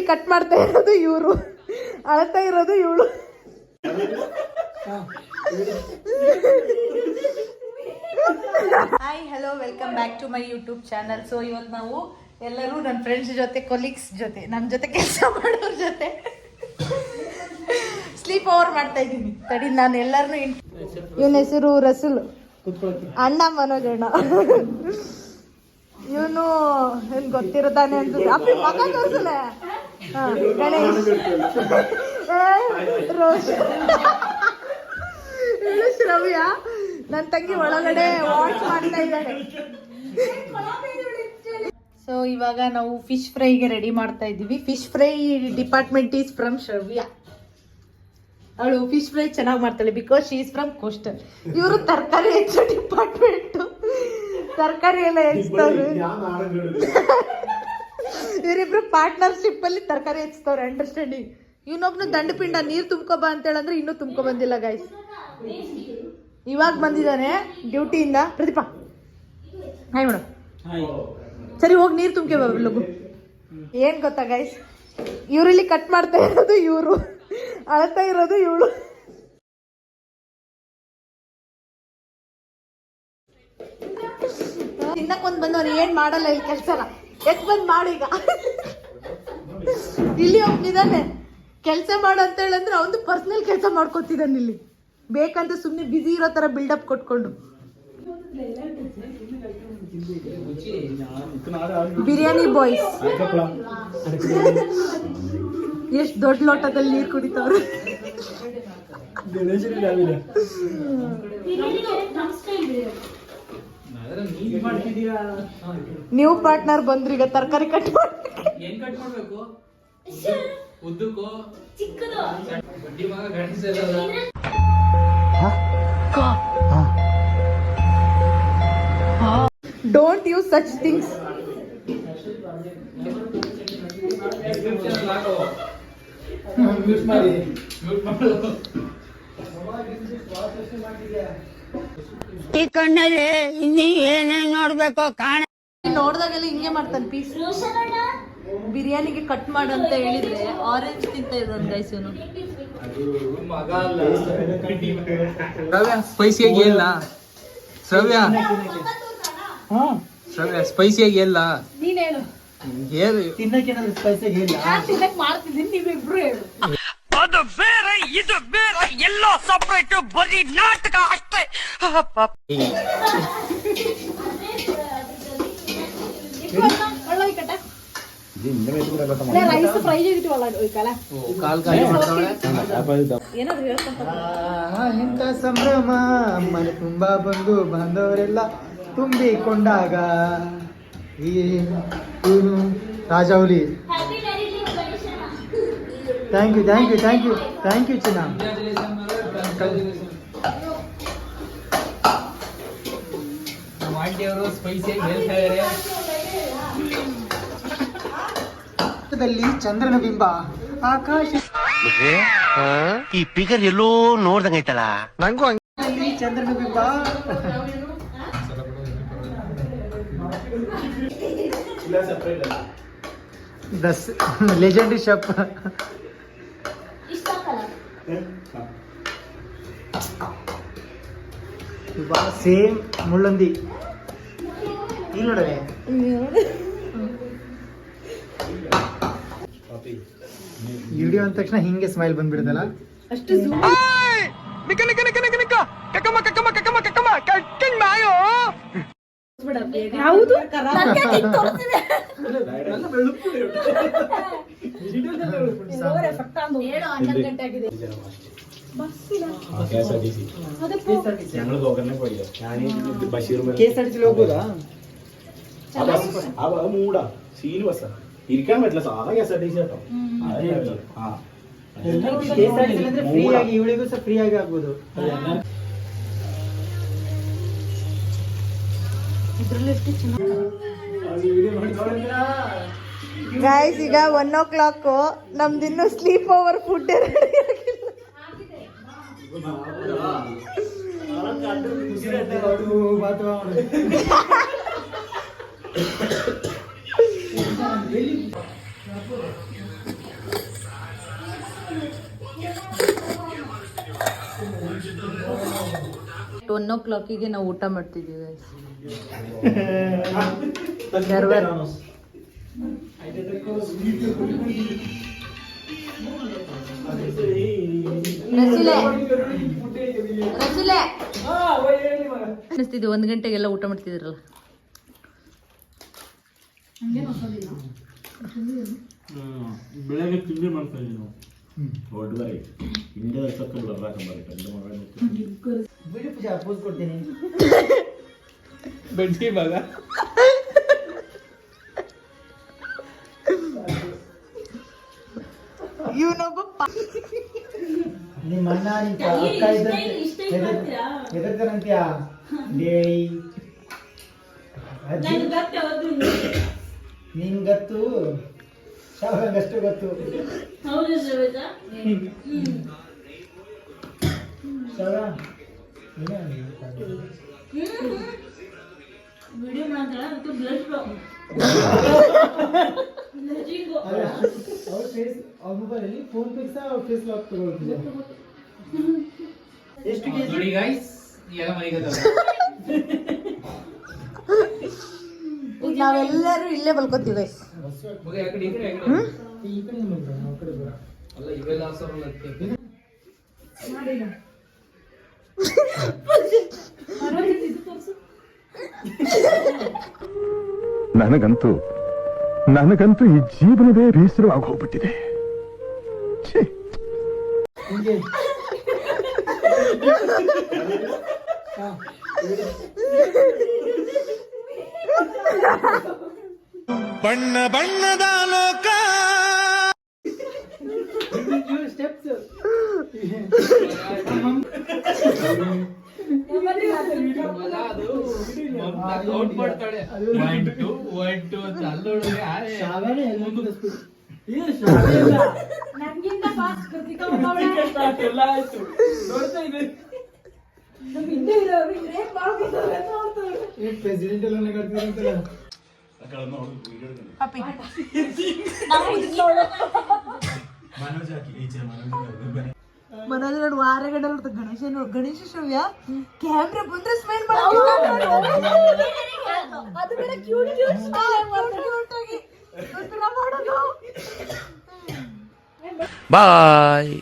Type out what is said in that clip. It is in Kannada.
ಕಟ್ ಮಾಡ್ತಾ ಇರೋದು ಇವರು, ಅಳ್ತಾ ಇರೋದು ಇವಳು. Hi hello welcome back to my YouTube channel. So ಇವತ್ತು ನಾವು ಎಲ್ಲರೂ ನನ್ನ ಫ್ರೆಂಡ್ಸ್ ಜೊತೆ, ಕೊಲೀಗ್ಸ್ ಜೊತೆ, ನನ್ನ ಜೊತೆ ಕೆಲಸ ಮಾಡೋರ ಜೊತೆ ಸ್ಲೀಪ್ ಓವರ್ ಮಾಡ್ತಾ ಇದ್ದೀನಿ. ತಡಿ, ನಾನು ಎಲ್ಲರನ್ನೂ ಇವನ ಹೆಸರು ರಸುಲ್, ಅಣ್ಣ ಮನೋಜ್ ಅಣ್ಣ. ಇವನು ಏನ್ ಗೊತ್ತಿರುತ್ತಾನೆ ಅನ್ಸುತ್ತೆ. ಅಪ್ಪಿ ಮಗ ತೋರ್ಸಲ. ಗಣೇಶ್, ರೋಷ್, ಶ್ರವ್ಯ, ನನ್ನ ತಂಗಿ ಒಳಗಡೆ ವಾಚ್ ಮಾಡ್ತಾ ಇದ್ದಾರೆ. ಸೊ ಇವಾಗ ನಾವು ಫಿಶ್ ಫ್ರೈಗೆ ರೆಡಿ ಮಾಡ್ತಾ ಇದ್ದೀವಿ. Fish fry department is from Shravya. ಅವಳು ಫಿಶ್ ಫ್ರೈ ಚೆನ್ನಾಗಿ ಮಾಡ್ತಾಳೆ because she is from coastal. ಇವರು ತರಕಾರಿ ಹೆಚ್ಚೋ ಡಿಪಾರ್ಟ್ಮೆಂಟ್, ತರಕಾರಿ ಎಲ್ಲ ಹೆಚ್ಚವ್ರು. ಇವರಿಬ್ರು ಪಾರ್ಟ್ನರ್ಶಿಪ್ ಅಲ್ಲಿ ತರಕಾರಿ ಹೆಚ್ಚವ್ರೆ. ಅಂಡರ್ಸ್ಟ್ಯಾಂಡಿಂಗ್. ಇವನೊಬ್ನು ದಂಡಪಿಂಡ ನೀರು ತುಂಬ್ಕೊಬಾ ಅಂತ ಹೇಳಂದ್ರೆ ಇನ್ನೂ ತುಂಬ್ಕೊ ಬಂದಿಲ್ಲ ಗೈಸ್. ಇವಾಗ ಬಂದಿದ್ದಾನೆ ಡ್ಯೂಟಿಯಿಂದ. Pradeep hi madam. ಸರಿ ಹೋಗಿ ನೀರು ತುಂಬ್ಕೆ ಲಗು. ಏನ್ ಗೊತ್ತಾ ಗೈಸ್, ಇವರಲ್ಲಿ ಕಟ್ ಮಾಡ್ತಾ ಇರೋದು ಇವರು, ಅಳ್ತಾ ಇರೋದು ಇವಳು. ತಿನ್ನಕ್ಕೊಂದ್ ಬಂದವನು ಏನ್ ಮಾಡಲ್ಲ ಇಲ್ಲಿ ಕೆಲ್ಸನ. ಎತ್ ಬಂದ್ ಮಾಡು ಈಗ. ಇಲ್ಲಿ ಒಬ್ನಿದಾನೆ ಕೆಲ್ಸ ಮಾಡು ಅಂತ ಹೇಳಂದ್ರೆ ಅವನು ಪರ್ಸನಲ್ ಕೆಲಸ ಮಾಡ್ಕೊತಿದ್ದಾನೆ ಇಲ್ಲಿ, ಬೇಕಂತ ಸುಮ್ನೆ ಬಿಸಿ ಇರೋ ತರ ಬಿಲ್ಡಪ್ ಕೊಟ್ಕೊಂಡು. ಬಿರಿಯಾನಿ ಬಾಯ್ಸ್ ಎಷ್ಟು ದೊಡ್ಡ ಲೋಟದಲ್ಲಿ ನೀರು ಕುಡಿತವ್ರು. ನ್ಯೂ ಪಾರ್ಟ್ನರ್ ಬಂದ್ರಿ. ಈಗ ತರಕಾರಿ ಕಟ್ ಮಾಡ್ಬೇಕು. Don't use such things. ಈ ಕಣ್ಣಲ್ಲಿ ಇನ್ನೀ ಏನೇನ್ ನೋಡ್ಬೇಕು ಕಾಣ. ನೋಡ್ದಾಗೆಲ್ಲ ಹಿಂಗೆ ಮಾಡ್ತಾನೆ. ಪೀಸ್ ಬಿರಿಯಾನಿಗೆ ಕಟ್ ಮಾಡಂತ ಹೇಳಿದ್ರೆ ಆರೆಂಜ್ ತಿಂತ ಇದ್ದಾನೆ ಗೈಸ್ ಇವನು. ಸ್ಪೈಸಿಯಾಗಿ ಇಲ್ಲ ಶ್ರವ್ಯ, ಶ್ರವ್ಯ ಸ್ಪೈಸಿಯಾಗಿ ಇಲ್ಲ. ನೀನ್ ಹೇಳು, ತಿನ್ನಕ್ಕೇನಾದ್ರು ಸ್ಪೈಸಿಯಾಗಿ ಇಲ್ಲ. ತಿನ್ನಕ್ ಮಾಡ್ತಿದ್ದೀನಿ, ನೀವಿಬ್ರು ಹೇಳು. ಅದು ಬೇರೆ ಇದು ಬೇರೆ, ಎಲ್ಲೋ ಸಪ್ರೇಟ್, ಬರೀ ನಾಟಕ ಅಷ್ಟೇ. ರೈಸ್ ಫ್ರೈ ಇಂಥ ಸಂಭ್ರಮ ಮನೆ ತುಂಬಾ ಬಂದು ಬಾಂಧವರೆಲ್ಲ ತುಂಬಿಕೊಂಡಾಗ ಇವನು ರಾಜೌಲಿ. Thank you thank you thank you thank you ಚಿನ್ನ. ಚಂದ್ರನ ಬಿಂಬ ಆಕಾಶ. ಈ ಪಿಗರ್ ಎಲ್ಲೋ ನೋಡ್ದಂಗೈತಲ್ಲ. ನಂಗೂ ಚಂದ್ರನ ಬಿಂಬ. Legendary chef. ಸೇಮ್ ಮುಳ್ಳಂದಿ. ಇಲ್ಲಿ ನೋಡವೆ ವಿಡಿಯೋ ಅಂದ ತಕ್ಷಣ ಹಿಂಗೆ ಸ್ಮೈಲ್ ಬಂದ್ಬಿಡುದಲ್ಲ. ಅಷ್ಟು ಹೌದು. ಹೋಗೋದಾ ഇരിക്കാൻ പറ്റില്ല. സാധാ KSRTC കേട്ടോ. ಫ್ರೀ ಆಗಿ ಇವಳಿಗೂ ಸಹ ಫ್ರೀ ಆಗಿ ಆಗ್ಬೋದು. ಗೈಸ್ ಈಗ 1 o'clock. ನಮ್ದಿನ್ನು ಸ್ಲೀಪ್ ಓವರ್ ಫುಡ್ ರೆಡಿ ಆಗಿಲ್ಲ. 1 o'clock ನಾವು ಊಟ ಮಾಡ್ತಿದ್ದೀವಿ ಅನಿಸ್ತಿದ್ವಿ 1 ಗಂಟೆಗೆಲ್ಲ ಊಟ ಮಾಡ್ತಿದ್ರಲ್ಲ. ಬೆಳಗ್ಗೆ ತಿಂಡಿ ಮಾಡ್ತಾ ಇದೀವಿ ನಾವು. ಹೊರಡುವರೆ ಇಂಡಿಯಾದ ಸಕ್ಕರೆ ಬಿಡಿ ಪೂಜಾ ಪೋಸ್ ಕೊಡ್ತೀನಿ. ಬೆಂಕಿ ಭಾಗ ನಿಮ್ಮ ಅಣ್ಣ ನಿಂತ ಅಕ್ಕ ಹೆದರ್ತಾರಂತ್ಯಾ ಡೇಳಿ ಅಜ್ಜಿ ನಿನ್ ಗೊತ್ತು ಶಾವಂಗಷ್ಟು ಗೊತ್ತು ಶಾವ ಅವ್ರ ಫೇಸ್ ಅವ್ರ ಮೊಬೈಲಲ್ಲಿ ಫೋನ್ ಪಿಕ್ಸ್ ಅವ್ರ ಫೇಸ್ ಲಾಕ್ ತಗೊಳ್ತಿದ್ದೆ. ಎಷ್ಟು ನೋಡಿ ಗೈಸ್ ಎಲ್ಲ ಮನೆಗೆ ಈಗ ನಾವೆಲ್ಲರೂ ಇಲ್ಲೇ ಬಲ್ಕೋತೀವಿ ಗೈಸ್. ಈ ಕಡೆ ಬಂದ್ರೆ ನಾವು ಕಡೆ ಬರ ಅಲ್ಲ ಇವೆಲ್ಲ ನನಗಂತೂ ಈ ಜೀವನವೇ ಬೇಸರವಾಗಿ ಹೋಗ್ಬಿಟ್ಟಿದೆ. ಹಿಂಗೆ ಬಣ್ಣ ಬಣ್ಣದ ಲೋಕ ಸ್ಟೆಪ್ಸ್ ಪ್ರೆಸಿಡೆಂಟ್ ಎಲ್ಲ ನಗಾಡ್ತಿರಂತಲ್ಲ. ಮನೋಜ್ ನೋಡಿ ವಾರಗಡೆ ಗಣೇಶ ಶ್ರವ್ಯ ಕ್ಯಾಮ್ರಾ ಬಂದ್ರೆ ಸ್ಮೈಲ್ ಬಾಯ್.